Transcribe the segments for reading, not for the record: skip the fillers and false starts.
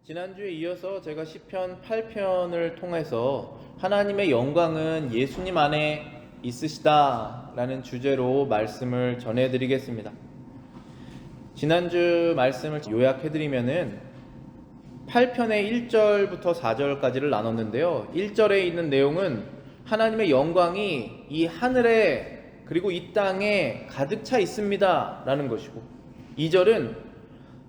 지난주에 이어서 제가 시편 8편을 통해서 하나님의 영광은 예수님 안에 있으시다 라는 주제로 말씀을 전해드리겠습니다. 지난주 말씀을 요약해드리면은 8편의 1절부터 4절까지를 나눴는데요. 1절에 있는 내용은 하나님의 영광이 이 하늘에 그리고 이 땅에 가득 차 있습니다 라는 것이고, 2절은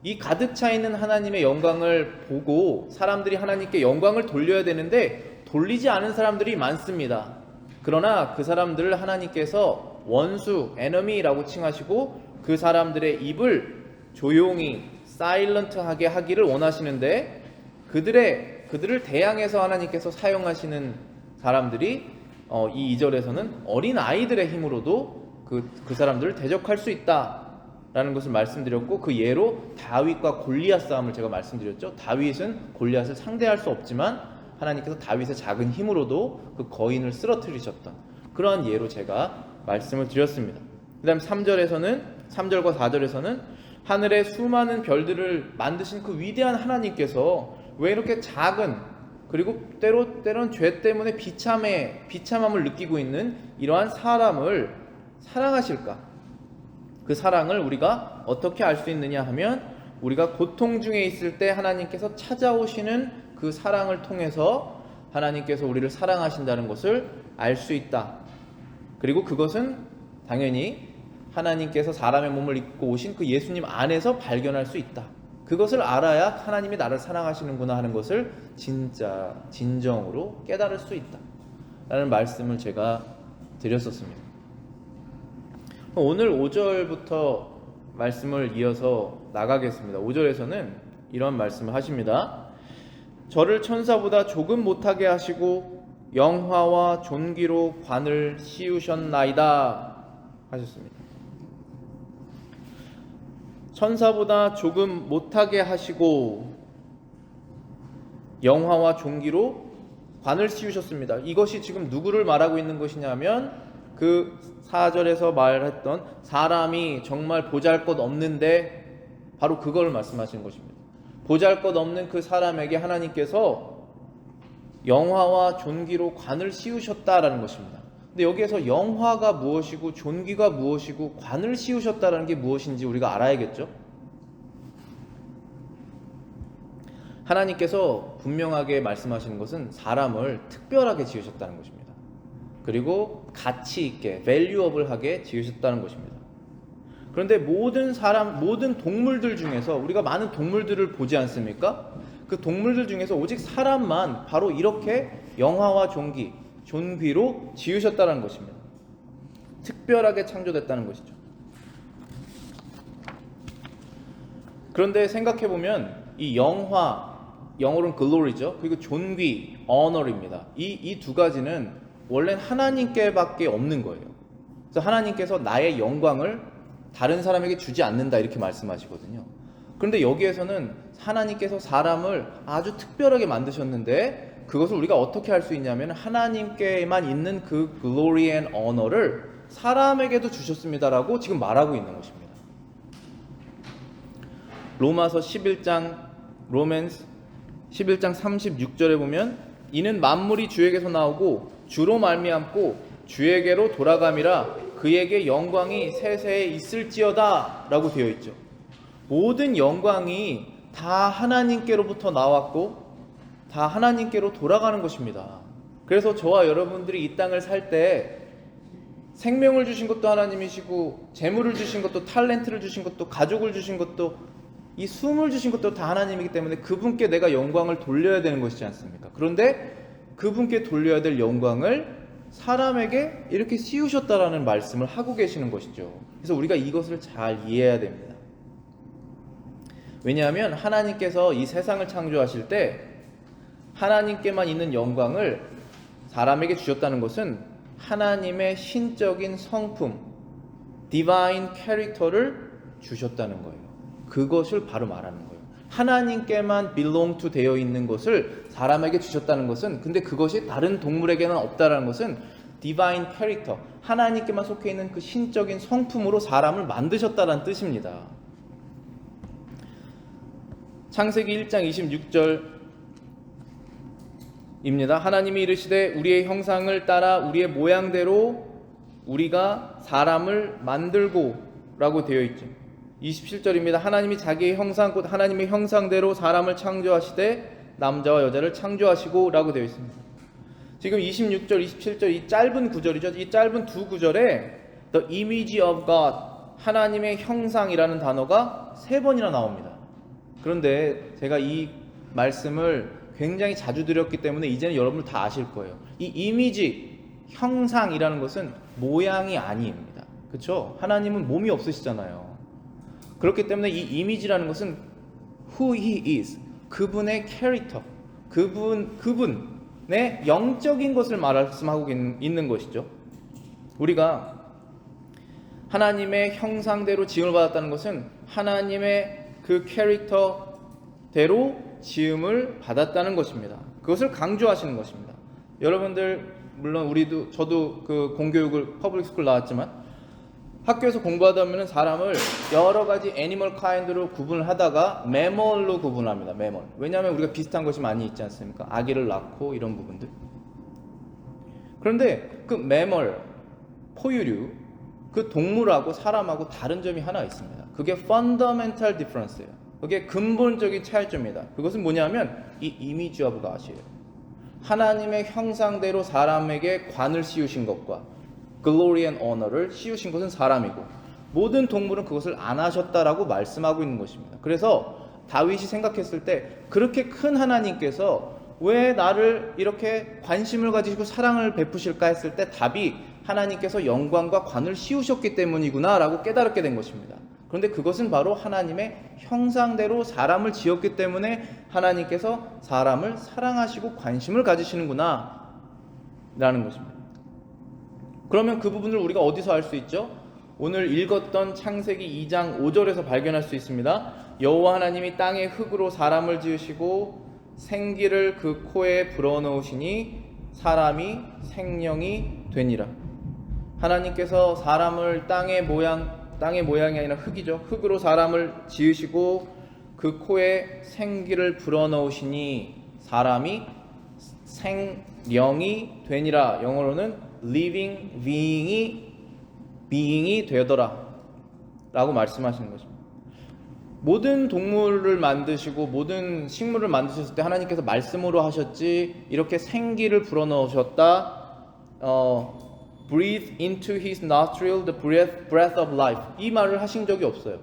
이 가득 차 있는 하나님의 영광을 보고 사람들이 하나님께 영광을 돌려야 되는데 돌리지 않은 사람들이 많습니다. 그러나 그 사람들을 하나님께서 원수, 에너미라고 칭하시고 그 사람들의 입을 조용히 사일런트하게 하기를 원하시는데 그들을 대항해서 하나님께서 사용하시는 사람들이 이 2절에서는 어린 아이들의 힘으로도 그 사람들을 대적할 수 있다 라는 것을 말씀드렸고, 그 예로 다윗과 골리앗 싸움을 제가 말씀드렸죠. 다윗은 골리앗을 상대할 수 없지만 하나님께서 다윗의 작은 힘으로도 그 거인을 쓰러뜨리셨던 그러한 예로 제가 말씀을 드렸습니다. 그 다음 3절과 4절에서는 하늘의 수많은 별들을 만드신 그 위대한 하나님께서 왜 이렇게 작은, 그리고 때로는 죄 때문에 비참함을 느끼고 있는 이러한 사람을 사랑하실까? 그 사랑을 우리가 어떻게 알 수 있느냐 하면, 우리가 고통 중에 있을 때 하나님께서 찾아오시는 그 사랑을 통해서 하나님께서 우리를 사랑하신다는 것을 알 수 있다. 그리고 그것은 당연히 하나님께서 사람의 몸을 입고 오신 그 예수님 안에서 발견할 수 있다. 그것을 알아야 하나님이 나를 사랑하시는구나 하는 것을 진정으로 깨달을 수 있다 라는 말씀을 제가 드렸었습니다. 오늘 5절부터 말씀을 이어서 나가겠습니다. 5절에서는 이런 말씀을 하십니다. 저를 천사보다 조금 못하게 하시고 영화와 존귀로 관을 씌우셨나이다 하셨습니다. 천사보다 조금 못하게 하시고 영화와 존귀로 관을 씌우셨습니다. 이것이 지금 누구를 말하고 있는 것이냐면, 그 4절에서 말했던 사람이 정말 보잘것없는데 바로 그걸 말씀하시는 것입니다. 보잘것없는 그 사람에게 하나님께서 영화와 존귀로 관을 씌우셨다라는 것입니다. 근데 여기에서 영화가 무엇이고 존귀가 무엇이고 관을 씌우셨다라는 게 무엇인지 우리가 알아야겠죠? 하나님께서 분명하게 말씀하시는 것은 사람을 특별하게 지으셨다는 것입니다. 그리고 가치 있게, valuable하게 지으셨다는 것입니다. 그런데 모든 동물들 중에서 우리가 많은 동물들을 보지 않습니까? 그 동물들 중에서 오직 사람만 바로 이렇게 영화와 존귀로 지으셨다는 것입니다. 특별하게 창조됐다는 것이죠. 그런데 생각해보면 이 영어로는 glory죠. 그리고 존귀, honor입니다. 이 두 가지는 원래는 하나님께밖에 없는 거예요. 그래서 하나님께서 나의 영광을 다른 사람에게 주지 않는다 이렇게 말씀하시거든요. 그런데 여기에서는 하나님께서 사람을 아주 특별하게 만드셨는데 그것을 우리가 어떻게 할 수 있냐면, 하나님께만 있는 그 glory and honor를 사람에게도 주셨습니다라고 지금 말하고 있는 것입니다. 로마서 11장 36절에 보면, 이는 만물이 주에게서 나오고 주로 말미암고 주에게로 돌아감이라 그에게 영광이 세세에 있을지어다 라고 되어 있죠. 모든 영광이 다 하나님께로부터 나왔고 다 하나님께로 돌아가는 것입니다. 그래서 저와 여러분들이 이 땅을 살 때 생명을 주신 것도 하나님이시고, 재물을 주신 것도, 탤런트를 주신 것도, 가족을 주신 것도, 이 숨을 주신 것도 다 하나님이기 때문에 그분께 내가 영광을 돌려야 되는 것이지 않습니까? 그런데 그분께 돌려야 될 영광을 사람에게 이렇게 씌우셨다라는 말씀을 하고 계시는 것이죠. 그래서 우리가 이것을 잘 이해해야 됩니다. 왜냐하면 하나님께서 이 세상을 창조하실 때 하나님께만 있는 영광을 사람에게 주셨다는 것은 하나님의 신적인 성품, 디바인 캐릭터를 주셨다는 거예요. 그것을 바로 말하는 거예요. 하나님께만 belong to 되어 있는 것을 사람에게 주셨다는 것은, 근데 그것이 다른 동물에게는 없다라는 것은 divine character, 하나님께만 속해 있는 그 신적인 성품으로 사람을 만드셨다는 뜻입니다. 창세기 1장 26절입니다. 하나님이 이르시되 우리의 형상을 따라 우리의 모양대로 우리가 사람을 만들고 라고 되어 있죠. 27절입니다. 하나님이 자기의 형상 곧 하나님의 형상대로 사람을 창조하시되 남자와 여자를 창조하시고 라고 되어 있습니다. 지금 26절, 27절 이 짧은 구절이죠. 이 짧은 두 구절에 The image of God, 하나님의 형상이라는 단어가 3번이나 나옵니다. 그런데 제가 이 말씀을 굉장히 자주 드렸기 때문에 이제는 여러분 다 아실 거예요. 이 이미지, 형상이라는 것은 모양이 아닙니다. 그렇죠? 하나님은 몸이 없으시잖아요. 그렇기 때문에 이 이미지라는 것은 who he is, 그분의 캐릭터, 그분의 영적인 것을 말씀하고 있는 것이죠. 우리가 하나님의 형상대로 지음을 받았다는 것은 하나님의 그 캐릭터대로 지음을 받았다는 것입니다. 그것을 강조하시는 것입니다. 여러분들 물론 저도 그 공교육을 퍼블릭 스쿨 나왔지만 학교에서 공부하다 보면 사람을 여러 가지 애니멀 카인드로 구분을 하다가 매멀로 구분합니다. 매멀. 왜냐하면 우리가 비슷한 것이 많이 있지 않습니까? 아기를 낳고 이런 부분들. 그런데 그 매멀, 포유류, 그 동물하고 사람하고 다른 점이 하나 있습니다. 그게 fundamental difference예요. 그게 근본적인 차이점입니다. 그것은 뭐냐면 이 image of God이에요. 하나님의 형상대로 사람에게 관을 씌우신 것과 glory and honor를 씌우신 것은 사람이고 모든 동물은 그것을 안 하셨다라고 말씀하고 있는 것입니다. 그래서 다윗이 생각했을 때 그렇게 큰 하나님께서 왜 나를 이렇게 관심을 가지시고 사랑을 베푸실까 했을 때 답이 하나님께서 영광과 관을 씌우셨기 때문이구나 라고 깨달았게 된 것입니다. 그런데 그것은 바로 하나님의 형상대로 사람을 지었기 때문에 하나님께서 사람을 사랑하시고 관심을 가지시는구나 라는 것입니다. 그러면 그 부분을 우리가 어디서 알 수 있죠? 오늘 읽었던 창세기 2장 5절에서 발견할 수 있습니다. 여호와 하나님이 땅의 흙으로 사람을 지으시고 생기를 그 코에 불어넣으시니 사람이 생명이 되니라. 하나님께서 사람을 땅의 모양이 아니라 흙이죠. 흙으로 사람을 지으시고 그 코에 생기를 불어넣으시니 사람이 생명이 되니라. 영어로는 living being이 되더라 라고 말씀하시는 것입니다. 모든 동물을 만드시고 모든 식물을 만드셨을 때 하나님께서 말씀으로 하셨지 이렇게 생기를 불어넣으셨다, breathe into his nostril the breath of life, 이 말을 하신 적이 없어요.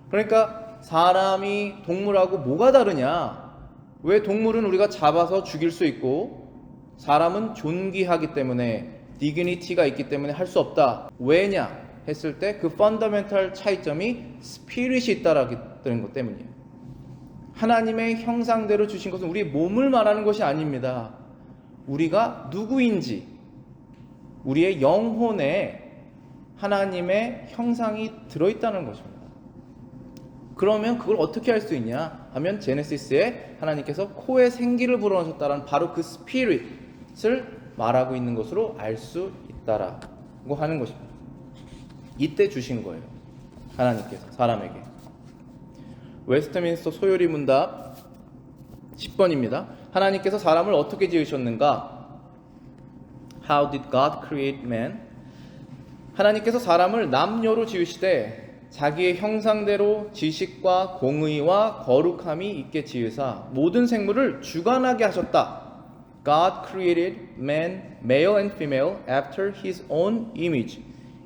그러니까 사람이 동물하고 뭐가 다르냐? 왜 동물은 우리가 잡아서 죽일 수 있고 사람은 존귀하기 때문에 dignity가 있기 때문에 할 수 없다. 왜냐 했을 때 그 펀더멘탈 차이점이 스피릿이 있다라는 것 때문이에요. 하나님의 형상대로 주신 것은 우리의 몸을 말하는 것이 아닙니다. 우리가 누구인지, 우리의 영혼에 하나님의 형상이 들어있다는 것입니다. 그러면 그걸 어떻게 할 수 있냐 하면 제네시스에 하나님께서 코에 생기를 불어넣으셨다는 바로 그 스피릿을 말하고 있는 것으로 알 수 있다라고 하는 것입니다. 이때 주신 거예요. 하나님께서 사람에게. 웨스트민스터 소요리 문답 10번입니다. 하나님께서 사람을 어떻게 지으셨는가? How did God create man? 하나님께서 사람을 남녀로 지으시되 자기의 형상대로 지식과 공의와 거룩함이 있게 지으사 모든 생물을 주관하게 하셨다. God created man, male and female, after His own image,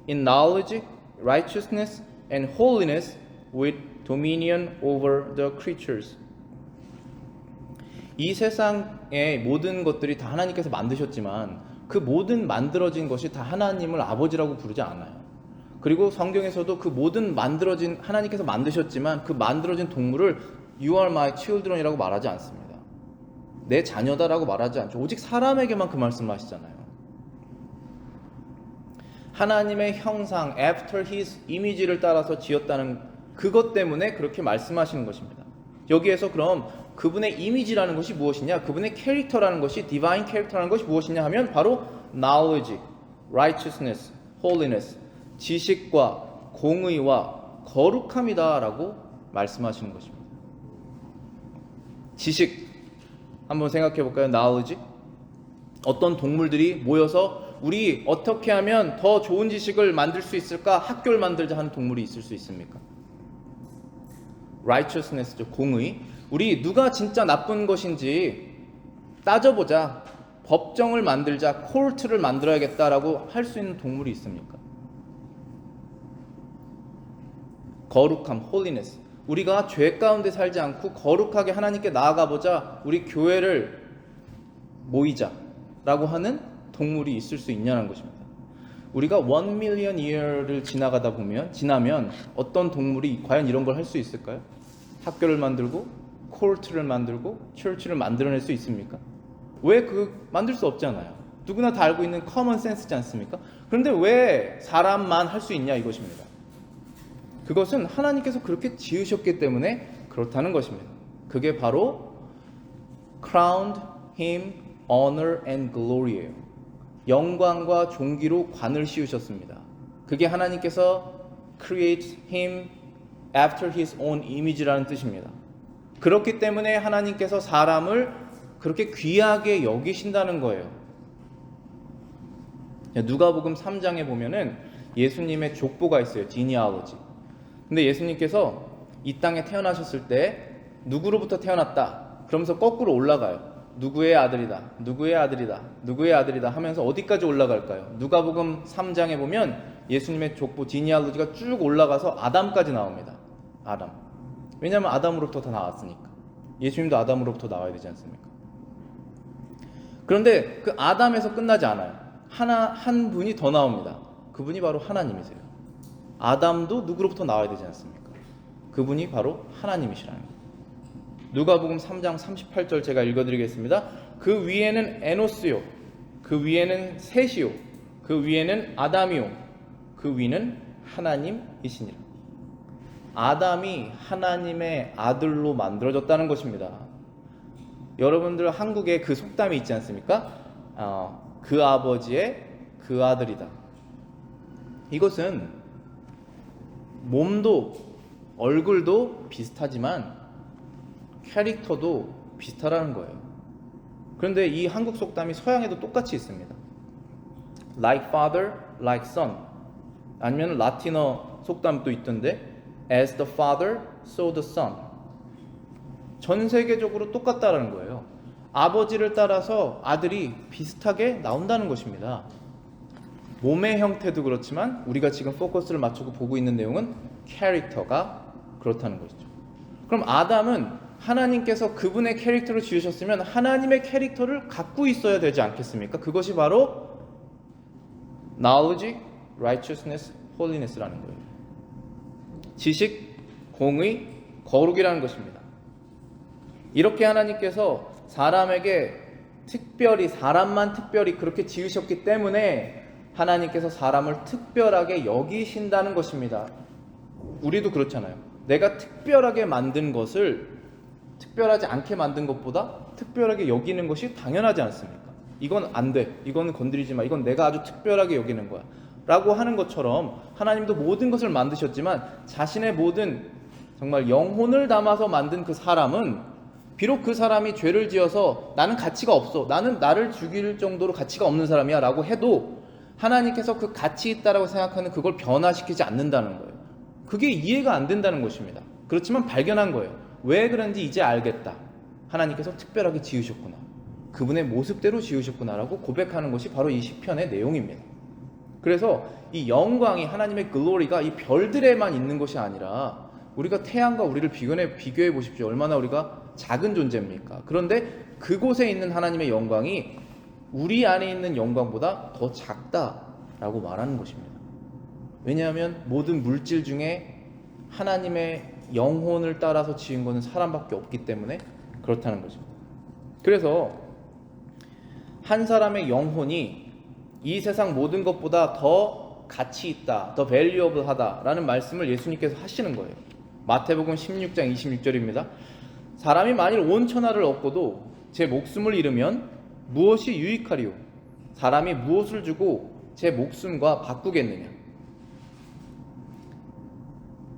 in knowledge, righteousness, and holiness, with dominion over the creatures. 이 세상의 모든 것들이 다 하나님께서 만드셨지만 그 모든 만들어진 것이 다 하나님을 아버지라고 부르지 않아요. 그리고 성경에서도 그 모든 만들어진 하나님께서 만드셨지만 그 만들어진 동물을 You are my children이라고 말하지 않습니다. 내 자녀다라고 말하지 않죠. 오직 사람에게만 그 말씀을 하시잖아요. 하나님의 형상, after his image를 따라서 지었다는 그것 때문에 그렇게 말씀하시는 것입니다. 여기에서 그럼 그분의 이미지라는 것이 무엇이냐? 그분의 캐릭터라는 것이, 디바인 캐릭터라는 것이 무엇이냐 하면 바로 knowledge, righteousness, holiness, 지식과 공의와 거룩함이다 라고 말씀하시는 것입니다. 지식 한번 생각해 볼까요? knowledge. 어떤 동물들이 모여서 우리 어떻게 하면 더 좋은 지식을 만들 수 있을까? 학교를 만들자 하는 동물이 있을 수 있습니까? righteousness죠. 공의. 우리 누가 진짜 나쁜 것인지 따져보자. 법정을 만들자. 코르트를 만들어야겠다라고 할 수 있는 동물이 있습니까? 거룩함, holiness. 우리가 죄 가운데 살지 않고 거룩하게 하나님께 나아가보자. 우리 교회를 모이자 라고 하는 동물이 있을 수 있냐는 것입니다. 우리가 1 million year를 지나면 어떤 동물이 과연 이런 걸 할 수 있을까요? 학교를 만들고 코르트를 만들고 처치를 만들어낼 수 있습니까? 왜 만들 수 없잖아요. 누구나 다 알고 있는 커먼 센스지 않습니까? 그런데 왜 사람만 할 수 있냐 이것입니다. 그것은 하나님께서 그렇게 지으셨기 때문에 그렇다는 것입니다. 그게 바로 crowned him honor and glory예요. 영광과 존귀로 관을 씌우셨습니다. 그게 하나님께서 create him after his own image라는 뜻입니다. 그렇기 때문에 하나님께서 사람을 그렇게 귀하게 여기신다는 거예요. 누가복음 3장에 보면은 예수님의 족보가 있어요. genealogy. 근데 예수님께서 이 땅에 태어나셨을 때 누구로부터 태어났다. 그러면서 거꾸로 올라가요. 누구의 아들이다. 누구의 아들이다. 누구의 아들이다 하면서 어디까지 올라갈까요? 누가복음 3장에 보면 예수님의 족보 지니알로지가 쭉 올라가서 아담까지 나옵니다. 아담. 왜냐하면 아담으로부터 다 나왔으니까. 예수님도 아담으로부터 나와야 되지 않습니까? 그런데 그 아담에서 끝나지 않아요. 한 분이 더 나옵니다. 그분이 바로 하나님이세요. 아담도 누구로부터 나와야 되지 않습니까? 그분이 바로 하나님이시라는 거예요. 누가복음 3장 38절 제가 읽어드리겠습니다. 그 위에는 에노스요, 그 위에는 셋이요, 그 위에는 아담이요, 그 위는 하나님이시니라. 아담이 하나님의 아들로 만들어졌다는 것입니다. 여러분들 한국에 그 속담이 있지 않습니까? 그 아버지의 그 아들이다. 이것은 몸도 얼굴도 비슷하지만 캐릭터도 비슷하라는 거예요. 그런데 이 한국 속담이 서양에도 똑같이 있습니다. Like father, like son. 아니면 라틴어 속담도 있던데 As the father, so the son. 전 세계적으로 똑같다라는 거예요. 아버지를 따라서 아들이 비슷하게 나온다는 것입니다. 몸의 형태도 그렇지만 우리가 지금 포커스를 맞추고 보고 있는 내용은 캐릭터가 그렇다는 것이죠. 그럼 아담은 하나님께서 그분의 캐릭터를 지으셨으면 하나님의 캐릭터를 갖고 있어야 되지 않겠습니까? 그것이 바로 knowledge, righteousness, holiness라는 거예요. 지식, 공의, 거룩이라는 것입니다. 이렇게 하나님께서 사람만 특별히 그렇게 지으셨기 때문에 하나님께서 사람을 특별하게 여기신다는 것입니다. 우리도 그렇잖아요. 내가 특별하게 만든 것을 특별하지 않게 만든 것보다 특별하게 여기는 것이 당연하지 않습니까? 이건 안 돼. 이건 건드리지 마. 이건 내가 아주 특별하게 여기는 거야. 라고 하는 것처럼 하나님도 모든 것을 만드셨지만 자신의 모든 정말 영혼을 담아서 만든 그 사람은 비록 그 사람이 죄를 지어서 나는 가치가 없어. 나는 나를 죽일 정도로 가치가 없는 사람이야 라고 해도 하나님께서 그 가치 있다라고 생각하는 그걸 변화시키지 않는다는 거예요. 그게 이해가 안 된다는 것입니다. 그렇지만 발견한 거예요. 왜 그런지 이제 알겠다. 하나님께서 특별하게 지으셨구나. 그분의 모습대로 지으셨구나 라고 고백하는 것이 바로 이 시편의 내용입니다. 그래서 이 영광이 하나님의 글로리가 이 별들에만 있는 것이 아니라 우리가 태양과 우리를 비교해 보십시오. 얼마나 우리가 작은 존재입니까? 그런데 그곳에 있는 하나님의 영광이 우리 안에 있는 영광보다 더 작다라고 말하는 것입니다. 왜냐하면 모든 물질 중에 하나님의 영혼을 따라서 지은 것은 사람밖에 없기 때문에 그렇다는 거죠. 그래서 한 사람의 영혼이 이 세상 모든 것보다 더 가치 있다, 더 valuable 하다라는 말씀을 예수님께서 하시는 거예요. 마태복음 16장 26절입니다. 사람이 만일 온 천하를 얻고도 제 목숨을 잃으면 무엇이 유익하리요? 사람이 무엇을 주고 제 목숨과 바꾸겠느냐?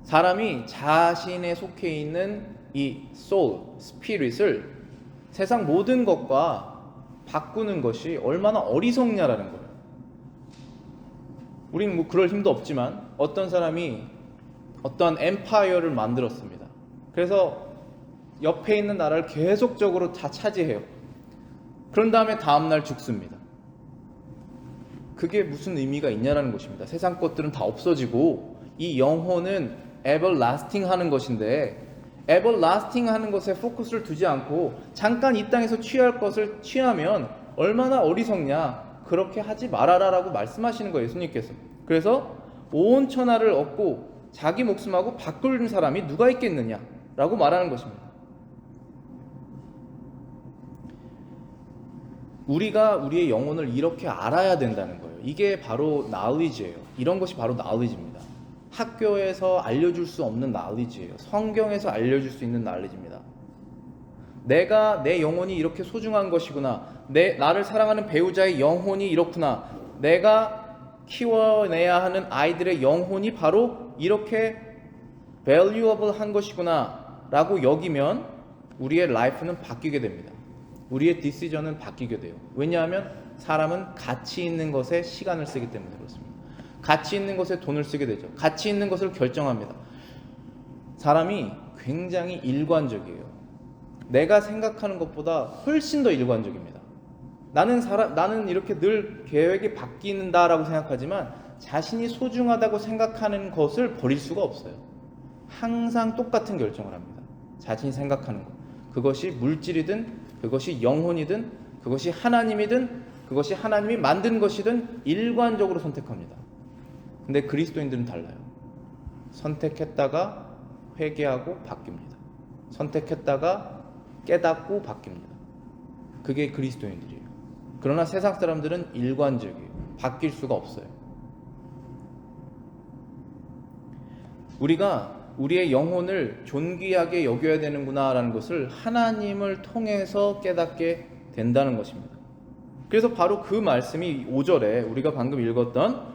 사람이 자신에 속해 있는 이 soul, spirit을 세상 모든 것과 바꾸는 것이 얼마나 어리석냐라는 거예요. 우리는 뭐 그럴 힘도 없지만 어떤 사람이 어떤 엠파이어를 만들었습니다. 그래서 옆에 있는 나라를 계속적으로 다 차지해요. 그런 다음에 다음날 죽습니다. 그게 무슨 의미가 있냐라는 것입니다. 세상 것들은 다 없어지고 이 영혼은 everlasting 하는 것인데 everlasting 하는 것에 포커스를 두지 않고 잠깐 이 땅에서 취할 것을 취하면 얼마나 어리석냐, 그렇게 하지 말아라 라고 말씀하시는 거예요, 예수님께서. 그래서 온 천하를 얻고 자기 목숨하고 바꾸는 사람이 누가 있겠느냐 라고 말하는 것입니다. 우리가 우리의 영혼을 이렇게 알아야 된다는 거예요. 이게 바로 knowledge예요. 이런 것이 바로 knowledge입니다. 학교에서 알려줄 수 없는 knowledge예요. 성경에서 알려줄 수 있는 knowledge입니다. 내가 내 영혼이 이렇게 소중한 것이구나. 나를 사랑하는 배우자의 영혼이 이렇구나. 내가 키워내야 하는 아이들의 영혼이 바로 이렇게 valuable 한 것이구나 라고 여기면 우리의 라이프는 바뀌게 됩니다. 우리의 디시전은 바뀌게 돼요. 왜냐하면 사람은 가치 있는 것에 시간을 쓰기 때문에 그렇습니다. 가치 있는 것에 돈을 쓰게 되죠. 가치 있는 것을 결정합니다. 사람이 굉장히 일관적이에요. 내가 생각하는 것보다 훨씬 더 일관적입니다. 나는 이렇게 늘 계획이 바뀐다라고 생각하지만 자신이 소중하다고 생각하는 것을 버릴 수가 없어요. 항상 똑같은 결정을 합니다. 자신이 생각하는 것. 그것이 물질이든 그것이 영혼이든 그것이 하나님이든 그것이 하나님이 만든 것이든 일관적으로 선택합니다. 근데 그리스도인들은 달라요. 선택했다가 회개하고 바뀝니다. 선택했다가 깨닫고 바뀝니다. 그게 그리스도인들이에요. 그러나 세상 사람들은 일관적이에요. 바뀔 수가 없어요. 우리가 우리의 영혼을 존귀하게 여겨야 되는구나라는 것을 하나님을 통해서 깨닫게 된다는 것입니다. 그래서 바로 그 말씀이 5절에 우리가 방금 읽었던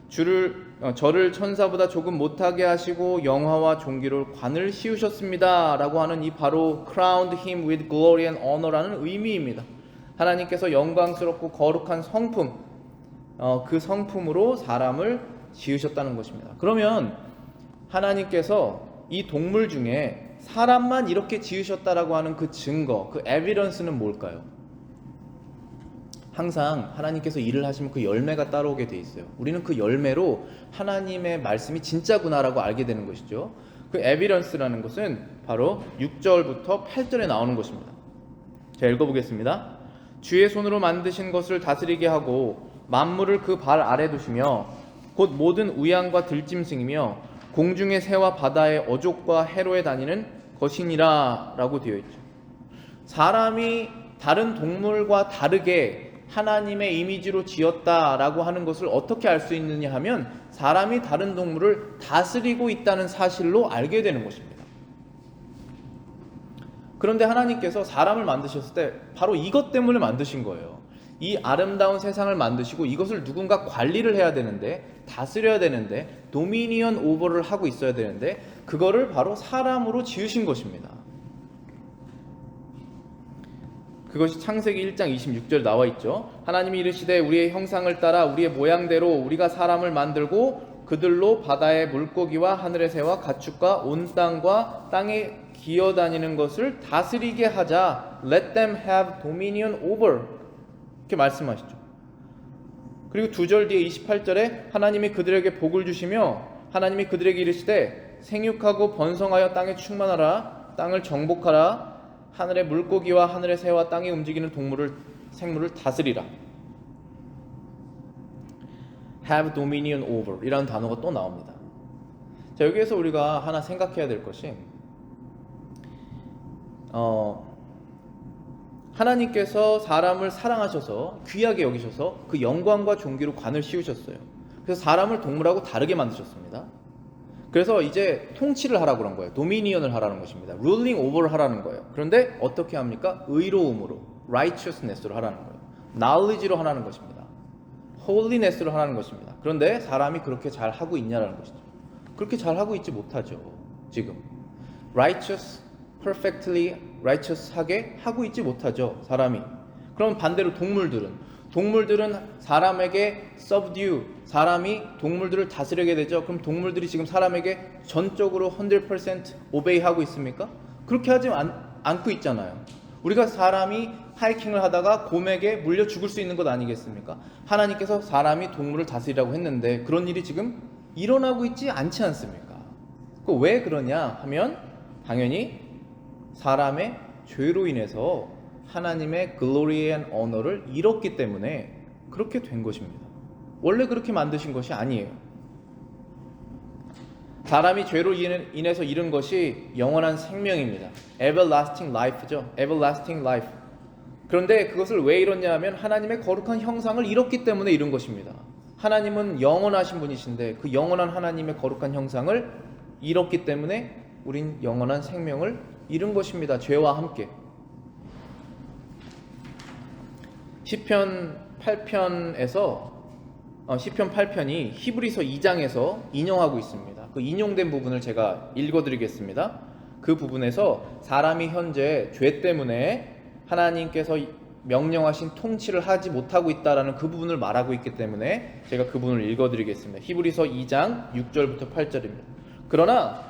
저를 천사보다 조금 못하게 하시고 영화와 존귀로 관을 씌우셨습니다 라고 하는 이 바로 crowned him with glory and honor라는 의미입니다. 하나님께서 영광스럽고 거룩한 성품, 그 성품으로 사람을 지으셨다는 것입니다. 그러면 하나님께서 이 동물 중에 사람만 이렇게 지으셨다라고 하는 그 증거, 그 에비던스는 뭘까요? 항상 하나님께서 일을 하시면 그 열매가 따라오게 돼 있어요. 우리는 그 열매로 하나님의 말씀이 진짜구나라고 알게 되는 것이죠. 그 에비던스라는 것은 바로 6절부터 8절에 나오는 것입니다. 자, 읽어보겠습니다. 주의 손으로 만드신 것을 다스리게 하고 만물을 그 발 아래 두시며 곧 모든 우양과 들짐승이며 공중의 새와 바다의 어족과 해로에 다니는 것이니라 라고 되어 있죠. 사람이 다른 동물과 다르게 하나님의 이미지로 지었다라고 하는 것을 어떻게 알 수 있느냐 하면 사람이 다른 동물을 다스리고 있다는 사실로 알게 되는 것입니다. 그런데 하나님께서 사람을 만드셨을 때 바로 이것 때문에 만드신 거예요. 이 아름다운 세상을 만드시고 이것을 누군가 관리를 해야 되는데, 다스려야 되는데, 도미니언 오버를 하고 있어야 되는데 그거를 바로 사람으로 지으신 것입니다. 그것이 창세기 1장 26절 나와 있죠. 하나님이 이르시되 우리의 형상을 따라 우리의 모양대로 우리가 사람을 만들고 그들로 바다의 물고기와 하늘의 새와 가축과 온 땅과 땅에 기어다니는 것을 다스리게 하자. Let them have dominion over. 이렇게 말씀하시죠. 그리고 2절 뒤에 28절에 하나님이 그들에게 복을 주시며 하나님이 그들에게 이르시되 생육하고 번성하여 땅에 충만하라. 땅을 정복하라. 하늘의 물고기와 하늘의 새와 땅에 움직이는 생물을 다스리라. Have dominion over 이라는 단어가 또 나옵니다. 자, 여기에서 우리가 하나 생각해야 될 것이 하나님께서 사람을 사랑하셔서 귀하게 여기셔서 그 영광과 존귀로 관을 씌우셨어요. 그래서 사람을 동물하고 다르게 만드셨습니다. 그래서 이제 통치를 하라고 그런 거예요. 도미니언을 하라는 것입니다. ruling over를 하라는 거예요. 그런데 어떻게 합니까? 의로움으로, righteousness로 하라는 거예요. knowledge로 하라는 것입니다. holiness로 하라는 것입니다. 그런데 사람이 그렇게 잘 하고 있냐라는 것이죠. 그렇게 잘 하고 있지 못하죠. 지금 righteous, perfectly righteous하게 하고 있지 못하죠, 사람이. 그럼 반대로 동물들은 사람에게 subdue, 사람이 동물들을 다스리게 되죠. 그럼 동물들이 지금 사람에게 전적으로 100% obey하고 있습니까? 그렇게 하지 않고 있잖아요. 우리가 사람이 하이킹을 하다가 곰에게 물려 죽을 수 있는 것 아니겠습니까? 하나님께서 사람이 동물을 다스리라고 했는데 그런 일이 지금 일어나고 있지 않지 않습니까? 왜 그러냐 하면 당연히 사람의 죄로 인해서 하나님의 glory and honor를 잃었기 때문에 그렇게 된 것입니다. 원래 그렇게 만드신 것이 아니에요. 사람이 죄로 인해서 잃은 것이 영원한 생명입니다. everlasting life죠. everlasting life. 그런데 그것을 왜 잃었냐 하면 하나님의 거룩한 형상을 잃었기 때문에 잃은 것입니다. 하나님은 영원하신 분이신데 그 영원한 하나님의 거룩한 형상을 잃었기 때문에 우린 영원한 생명을 잃은 것입니다. 죄와 함께. 시편 8편에서 시편 8편이 히브리서 2장에서 인용하고 있습니다. 그 인용된 부분을 제가 읽어드리겠습니다. 그 부분에서 사람이 현재 죄 때문에 하나님께서 명령하신 통치를 하지 못하고 있다라는 그 부분을 말하고 있기 때문에 제가 그 부분을 읽어드리겠습니다. 히브리서 2장 6절부터 8절입니다. 그러나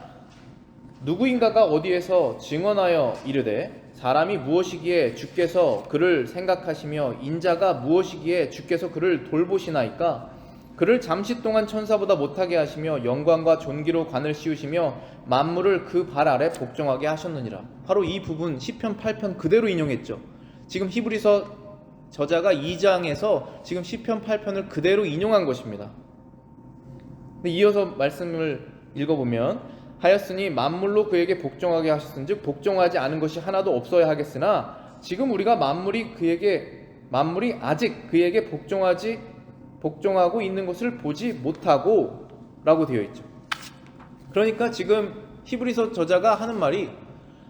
누구인가가 어디에서 증언하여 이르되 사람이 무엇이기에 주께서 그를 생각하시며 인자가 무엇이기에 주께서 그를 돌보시나이까? 그를 잠시 동안 천사보다 못하게 하시며 영광과 존귀로 관을 씌우시며 만물을 그 발 아래 복종하게 하셨느니라. 바로 이 부분 시편 8편 그대로 인용했죠. 지금 히브리서 저자가 2장에서 지금 시편 8편을 그대로 인용한 것입니다. 근데 이어서 말씀을 읽어보면 하였으니 만물로 그에게 복종하게 하셨은즉 복종하지 않은 것이 하나도 없어야 하겠으나 지금 우리가 만물이 아직 그에게 복종하고 있는 것을 보지 못하고 라고 되어 있죠. 그러니까 지금 히브리서 저자가 하는 말이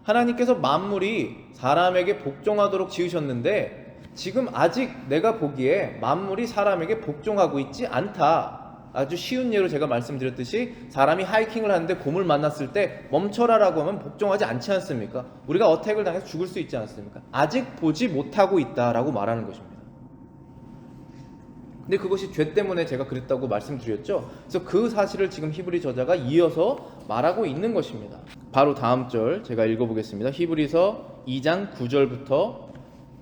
하나님께서 만물이 사람에게 복종하도록 지으셨는데 지금 아직 내가 보기에 만물이 사람에게 복종하고 있지 않다. 아주 쉬운 예로 제가 말씀드렸듯이 사람이 하이킹을 하는데 곰을 만났을 때 멈춰라라고 하면 복종하지 않지 않습니까? 우리가 어택을 당해서 죽을 수 있지 않습니까? 아직 보지 못하고 있다라고 말하는 것입니다. 근데 그것이 죄 때문에 제가 그랬다고 말씀드렸죠. 그래서 그 사실을 지금 히브리 저자가 이어서 말하고 있는 것입니다. 바로 다음 절 제가 읽어보겠습니다. 히브리서 2장 9절부터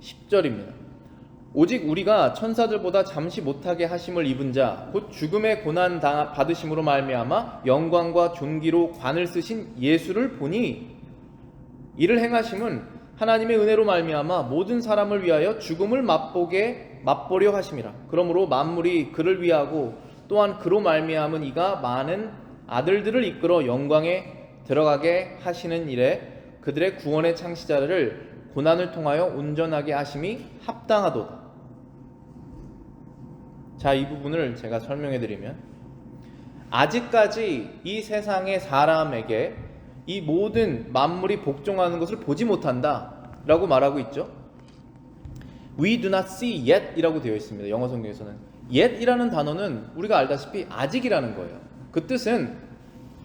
10절입니다. 오직 우리가 천사들보다 잠시 못하게 하심을 입은 자 곧 죽음의 고난 받으심으로 말미암아 영광과 존귀로 관을 쓰신 예수를 보니 이를 행하심은 하나님의 은혜로 말미암아 모든 사람을 위하여 죽음을 맛보려 하심이라. 그러므로 만물이 그를 위하고 또한 그로 말미암은 이가 많은 아들들을 이끌어 영광에 들어가게 하시는 일에 그들의 구원의 창시자를 고난을 통하여 온전하게 하심이 합당하도다. 자, 이 부분을 제가 설명해 드리면 아직까지 이 세상의 사람에게 이 모든 만물이 복종하는 것을 보지 못한다 라고 말하고 있죠. We do not see yet 이라고 되어 있습니다. 영어 성경에서는 yet 이라는 단어는 우리가 알다시피 아직이라는 거예요. 그 뜻은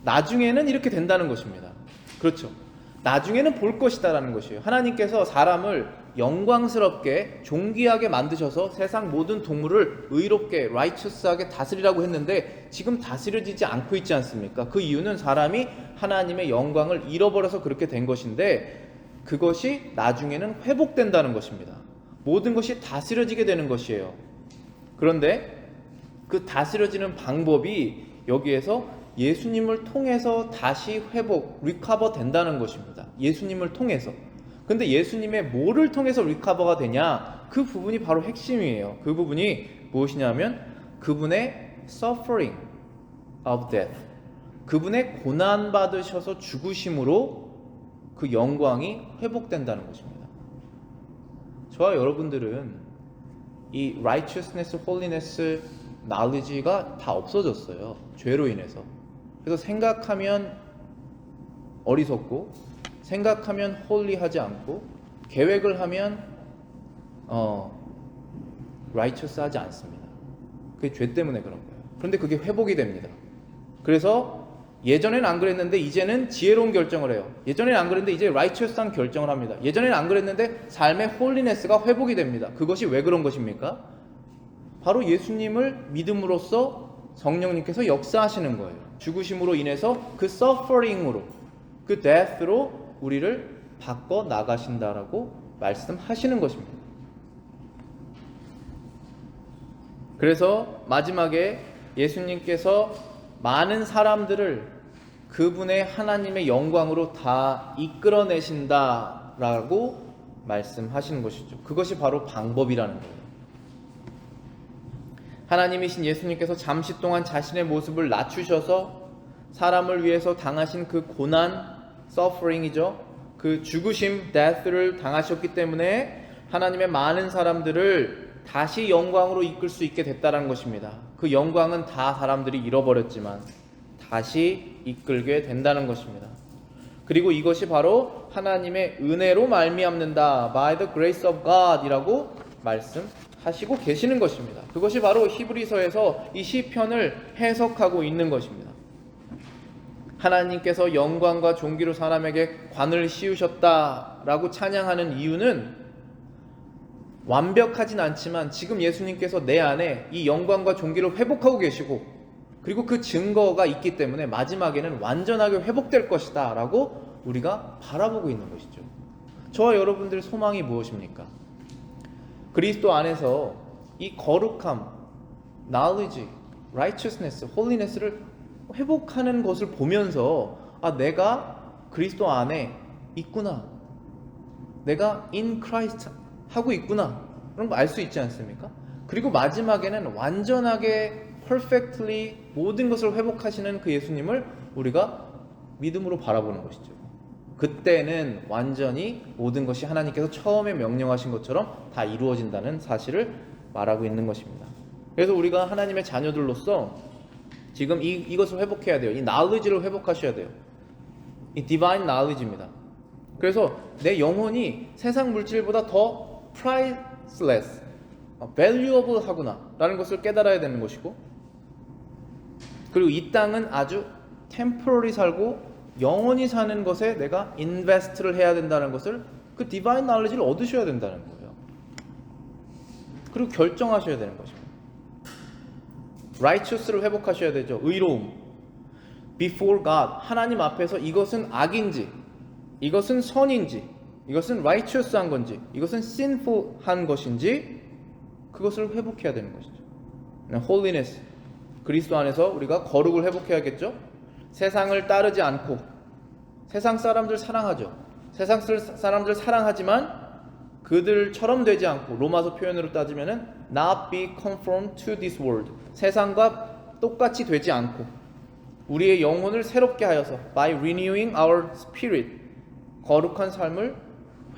나중에는 이렇게 된다는 것입니다. 그렇죠. 나중에는 볼 것이다 라는 것이에요. 하나님께서 사람을 영광스럽게 존귀하게 만드셔서 세상 모든 동물을 의롭게 righteous하게 다스리라고 했는데 지금 다스려지지 않고 있지 않습니까? 그 이유는 사람이 하나님의 영광을 잃어버려서 그렇게 된 것인데 그것이 나중에는 회복된다는 것입니다. 모든 것이 다스려지게 되는 것이에요. 그런데 그 다스려지는 방법이 여기에서 예수님을 통해서 다시 리커버 된다는 것입니다. 예수님을 통해서. 근데 예수님의 뭐를 통해서 리커버가 되냐? 그 부분이 바로 핵심이에요. 그 부분이 무엇이냐면 그분의 suffering of death. 그분의 고난 받으셔서 죽으심으로 그 영광이 회복된다는 것입니다. 저와 여러분들은 이 righteousness, holiness, knowledge가 다 없어졌어요. 죄로 인해서. 그래서 생각하면 어리석고 생각하면 홀리하지 않고 계획을 하면 righteous 하지 않습니다. 그게 죄 때문에 그런 거예요. 그런데 그게 회복이 됩니다. 그래서 예전에는 안 그랬는데 이제는 지혜로운 결정을 해요. 예전에는 안 그랬는데 이제 righteous한 결정을 합니다. 예전에는 안 그랬는데 삶의 holiness가 회복이 됩니다. 그것이 왜 그런 것입니까? 바로 예수님을 믿음으로써 성령님께서 역사하시는 거예요. 죽으심으로 인해서 그 suffering으로, 그 death로 우리를 바꿔 나가신다라고 말씀하시는 것입니다. 그래서 마지막에 예수님께서 많은 사람들을 그분의 하나님의 영광으로 다 이끌어내신다라고 말씀하시는 것이죠. 그것이 바로 방법이라는 거예요. 하나님이신 예수님께서 잠시 동안 자신의 모습을 낮추셔서 사람을 위해서 당하신 그 고난, suffering이죠. 그 죽으심, death를 당하셨기 때문에 하나님의 많은 사람들을 다시 영광으로 이끌 수 있게 됐다는 것입니다. 그 영광은 다 사람들이 잃어버렸지만 다시 이끌게 된다는 것입니다. 그리고 이것이 바로 하나님의 은혜로 말미암는다. By the grace of God 이라고 말씀하시고 계시는 것입니다. 그것이 바로 히브리서에서 이 시편을 해석하고 있는 것입니다. 하나님께서 영광과 존귀로 사람에게 관을 씌우셨다라고 찬양하는 이유는 완벽하진 않지만 지금 예수님께서 내 안에 이 영광과 존귀를 회복하고 계시고 그리고 그 증거가 있기 때문에 마지막에는 완전하게 회복될 것이다 라고 우리가 바라보고 있는 것이죠. 저와 여러분들의 소망이 무엇입니까? 그리스도 안에서 이 거룩함, knowledge, righteousness, holiness를 회복하는 것을 보면서 내가 그리스도 안에 있구나, 내가 in Christ 하고 있구나, 그런 거 알 수 있지 않습니까? 그리고 마지막에는 완전하게 perfectly 모든 것을 회복하시는 그 예수님을 우리가 믿음으로 바라보는 것이죠. 그때는 완전히 모든 것이 하나님께서 처음에 명령하신 것처럼 다 이루어진다는 사실을 말하고 있는 것입니다. 그래서 우리가 하나님의 자녀들로서 지금 이것을 회복해야 돼요. 이 knowledge를 회복하셔야 돼요. 이 divine knowledge입니다. 그래서 내 영혼이 세상 물질보다 더 priceless, valuable 하구나 라는 것을 깨달아야 되는 것이고, 그리고 이 땅은 아주 temporary 살고 영원히 사는 것에 내가 invest를 해야 된다는 것을, 그 divine knowledge를 얻으셔야 된다는 거예요. 그리고 결정하셔야 되는 것입니다. righteous를 회복하셔야 되죠. 의로움. before God, 하나님 앞에서 이것은 악인지, 이것은 선인지, 이것은 righteous한 건지, 이것은 sinful한 것인지 그것을 회복해야 되는 것이죠. holiness, 그리스도 안에서 우리가 거룩을 회복해야겠죠. 세상을 따르지 않고, 세상 사람들 사랑하죠. 세상 사람들 사랑하지만 그들처럼 되지 않고, 로마서 표현으로 따지면은 not be conformed to this world, 세상과 똑같이 되지 않고 우리의 영혼을 새롭게 하여서 by renewing our spirit, 거룩한 삶을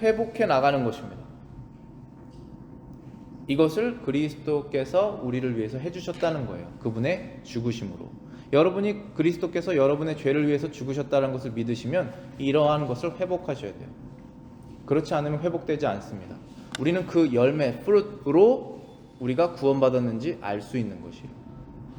회복해 나가는 것입니다. 이것을 그리스도께서 우리를 위해서 해주셨다는 거예요. 그분의 죽으심으로. 여러분이 그리스도께서 여러분의 죄를 위해서 죽으셨다는 것을 믿으시면 이러한 것을 회복하셔야 돼요. 그렇지 않으면 회복되지 않습니다. 우리는 그 열매, fruit으로 우리가 구원받았는지 알 수 있는 것이에요.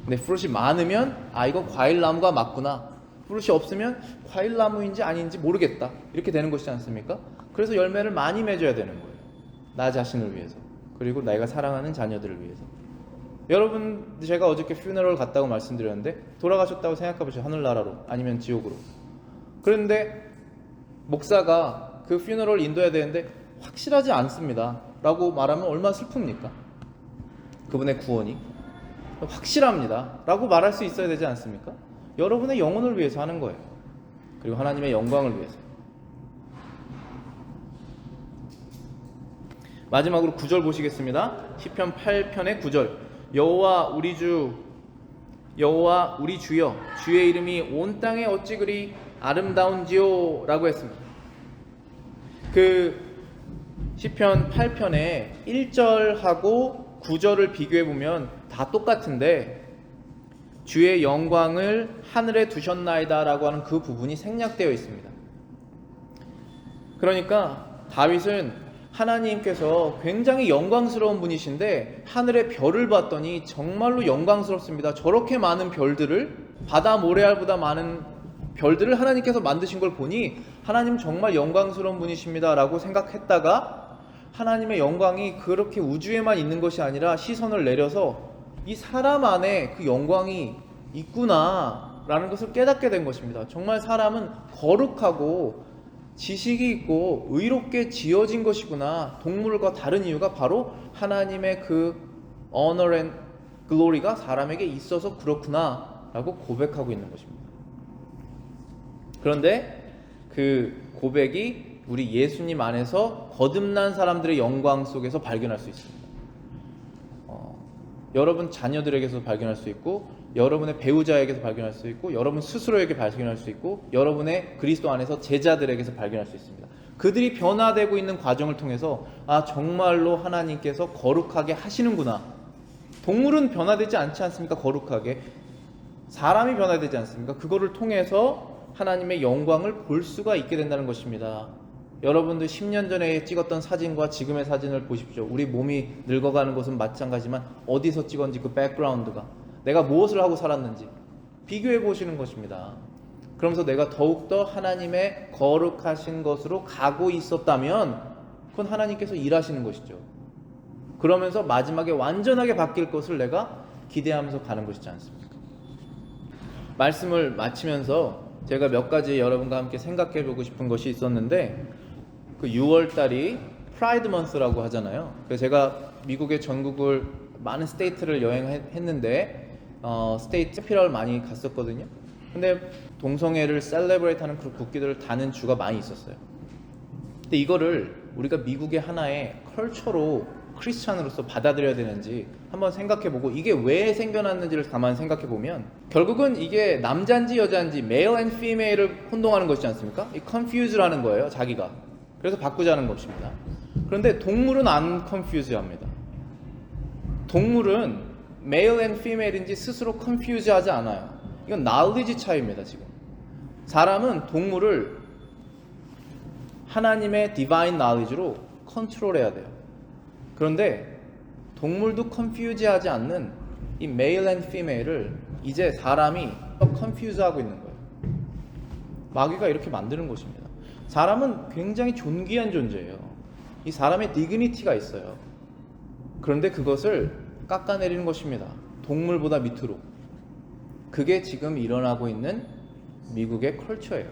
근데 fruit이 많으면 이건 과일나무가 맞구나, fruit이 없으면 과일나무인지 아닌지 모르겠다, 이렇게 되는 것이지 않습니까? 그래서 열매를 많이 맺어야 되는 거예요. 나 자신을 위해서, 그리고 내가 사랑하는 자녀들을 위해서. 여러분, 제가 어저께 퓨너럴 갔다고 말씀드렸는데 돌아가셨다고 생각해보세요. 하늘나라로 아니면 지옥으로. 그런데 목사가 그 퓨너럴 인도해야 되는데 확실하지 않습니다 라고 말하면 얼마나 슬픕니까? 그분의 구원이 확실합니다 라고 말할 수 있어야 되지 않습니까? 여러분의 영혼을 위해서 하는 거예요. 그리고 하나님의 영광을 위해서. 마지막으로 9절 보시겠습니다. 시편 8편의 9절. 여호와 우리 주, 여호와 우리 주여, 주의 이름이 온 땅에 어찌 그리 아름다운지요 라고 했습니다. 그 시편 8편의 1절하고 9절을 비교해 보면 다 똑같은데 주의 영광을 하늘에 두셨나이다 라고 하는 그 부분이 생략되어 있습니다. 그러니까 다윗은 하나님께서 굉장히 영광스러운 분이신데 하늘의 별을 봤더니 정말로 영광스럽습니다. 저렇게 많은 별들을, 바다 모래알보다 많은 별들을 하나님께서 만드신 걸 보니 하나님 정말 영광스러운 분이십니다 라고 생각했다가 하나님의 영광이 그렇게 우주에만 있는 것이 아니라 시선을 내려서 이 사람 안에 그 영광이 있구나 라는 것을 깨닫게 된 것입니다. 정말 사람은 거룩하고 지식이 있고 의롭게 지어진 것이구나. 동물과 다른 이유가 바로 하나님의 그 honor and glory가 사람에게 있어서 그렇구나 라고 고백하고 있는 것입니다. 그런데 그 고백이 우리 예수님 안에서 거듭난 사람들의 영광 속에서 발견할 수 있습니다. 여러분 자녀들에게서 발견할 수 있고, 여러분의 배우자에게서 발견할 수 있고, 여러분 스스로에게 발견할 수 있고, 여러분의 그리스도 안에서 제자들에게서 발견할 수 있습니다. 그들이 변화되고 있는 과정을 통해서 정말로 하나님께서 거룩하게 하시는구나. 동물은 변화되지 않지 않습니까? 거룩하게. 사람이 변화되지 않습니까? 그거를 통해서 하나님의 영광을 볼 수가 있게 된다는 것입니다. 여러분들 10년 전에 찍었던 사진과 지금의 사진을 보십시오. 우리 몸이 늙어가는 것은 마찬가지지만 어디서 찍었는지 그 백그라운드가, 내가 무엇을 하고 살았는지 비교해 보시는 것입니다. 그러면서 내가 더욱더 하나님의 거룩하신 것으로 가고 있었다면 그건 하나님께서 일하시는 것이죠. 그러면서 마지막에 완전하게 바뀔 것을 내가 기대하면서 가는 것이지 않습니까? 말씀을 마치면서 제가 몇 가지 여러분과 함께 생각해 보고 싶은 것이 있었는데, 그 6월달이 프라이드 먼스라고 하잖아요. 그래서 제가 미국의 전국을 많은 스테이트를 여행했는데 스테이트 피럴 많이 갔었거든요. 근데 동성애를 셀레브레이트하는 그 국기들을 다는 주가 많이 있었어요. 근데 이거를 우리가 미국의 하나의 컬처로 크리스찬으로서 받아들여야 되는지 한번 생각해보고, 이게 왜 생겨났는지를 가만히 생각해보면 결국은 이게 남자인지 여자인지 male and female을 혼동하는 것이지 않습니까? 이 confuse라는 거예요, 자기가. 그래서 바꾸자는 것입니다. 그런데 동물은 안 confuse합니다. 동물은 male and female인지 스스로 confuse하지 않아요. 이건 knowledge 차이입니다. 지금 사람은 동물을 하나님의 divine knowledge로 컨트롤해야 돼요. 그런데 동물도 confuse하지 않는 이 male and female을 이제 사람이 confuse하고 있는 거예요. 마귀가 이렇게 만드는 것입니다. 사람은 굉장히 존귀한 존재예요. 이 사람의 dignity가 있어요. 그런데 그것을 깎아내리는 것입니다. 동물보다 밑으로. 그게 지금 일어나고 있는 미국의 컬처예요.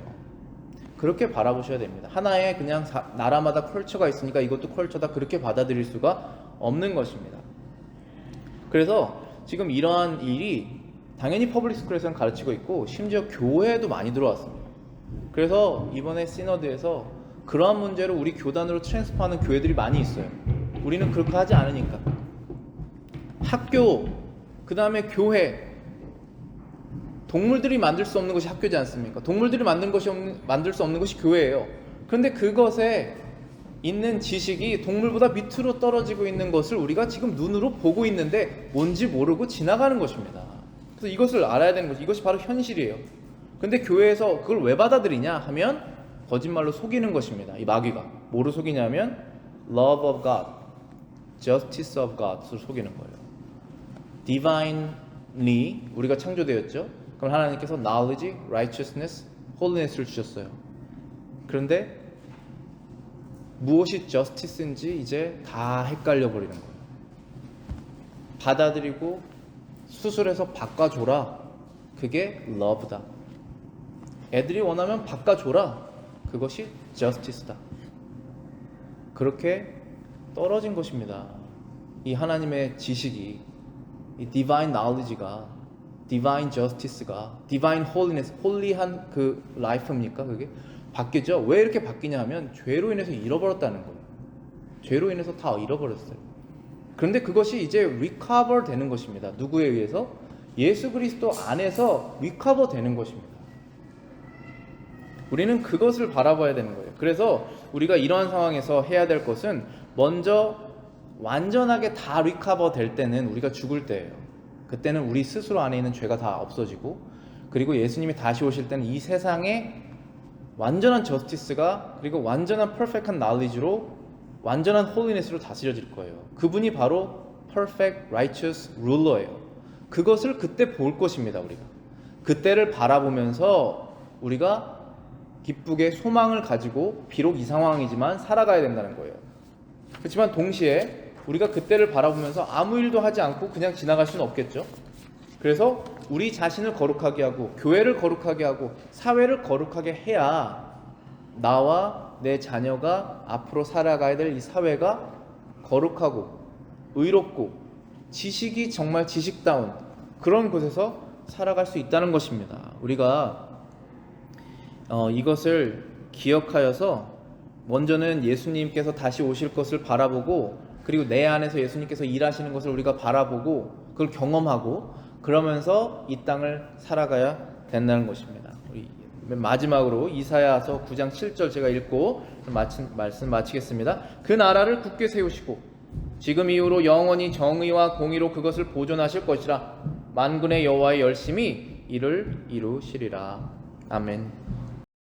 그렇게 바라보셔야 됩니다. 하나의 그냥 나라마다 컬처가 있으니까 이것도 컬처다, 그렇게 받아들일 수가 없는 것입니다. 그래서 지금 이러한 일이 당연히 퍼블릭 스쿨에서는 가르치고 있고, 심지어 교회에도 많이 들어왔습니다. 그래서 이번에 시너드에서 그러한 문제를 우리 교단으로 트랜스퍼하는 교회들이 많이 있어요. 우리는 그렇게 하지 않으니까. 학교, 그 다음에 교회. 동물들이 만들 수 없는 것이 학교지 않습니까? 동물들이 만들 수 없는 것이 교회예요. 그런데 그것에 있는 지식이 동물보다 밑으로 떨어지고 있는 것을 우리가 지금 눈으로 보고 있는데 뭔지 모르고 지나가는 것입니다. 그래서 이것을 알아야 되는 것이, 이것이 바로 현실이에요. 근데 교회에서 그걸 왜 받아들이냐 하면 거짓말로 속이는 것입니다. 이 마귀가 뭐로 속이냐면 love of God, justice of God을 속이는 거예요. divinely 우리가 창조되었죠. 그럼 하나님께서 knowledge, righteousness, holiness를 주셨어요. 그런데 무엇이 justice인지 이제 다 헷갈려 버리는 거예요. 받아들이고 수술해서 바꿔줘라, 그게 love다. 애들이 원하면 바꿔줘라, 그것이 justice다. 그렇게 떨어진 것입니다. 이 하나님의 지식이, 이 divine knowledge가, divine justice가, divine holiness, 홀리한 그 life입니까? 그게 바뀌죠. 왜 이렇게 바뀌냐 하면 죄로 인해서 잃어버렸다는 거예요. 죄로 인해서 다 잃어버렸어요. 그런데 그것이 이제 recover 되는 것입니다. 누구에 의해서? 예수 그리스도 안에서 recover 되는 것입니다. 우리는 그것을 바라봐야 되는 거예요. 그래서 우리가 이러한 상황에서 해야 될 것은, 먼저 완전하게 다 recover 될 때는 우리가 죽을 때예요. 그때는 우리 스스로 안에 있는 죄가 다 없어지고, 그리고 예수님이 다시 오실 때는 이 세상에 완전한 저스티스가, 그리고 완전한 perfect한 knowledge로, 완전한 holiness로 다스려질 거예요. 그분이 바로 perfect righteous ruler예요. 그것을 그때 볼 것입니다. 우리가 그때를 바라보면서 우리가 기쁘게 소망을 가지고 비록 이 상황이지만 살아가야 된다는 거예요. 그렇지만 동시에 우리가 그때를 바라보면서 아무 일도 하지 않고 그냥 지나갈 수는 없겠죠. 그래서 우리 자신을 거룩하게 하고 교회를 거룩하게 하고 사회를 거룩하게 해야 나와 내 자녀가 앞으로 살아가야 될 이 사회가 거룩하고 의롭고 지식이 정말 지식다운 그런 곳에서 살아갈 수 있다는 것입니다. 우리가 이것을 기억하여서 먼저는 예수님께서 다시 오실 것을 바라보고 그리고 내 안에서 예수님께서 일하시는 것을 우리가 바라보고 그걸 경험하고 그러면서 이 땅을 살아가야 된다는 것입니다. 우리 마지막으로 이사야서 9장 7절 제가 읽고 말씀 마치겠습니다. 그 나라를 굳게 세우시고 지금 이후로 영원히 정의와 공의로 그것을 보존하실 것이라 만군의 여호와의 열심히 이를 이루시리라. 아멘.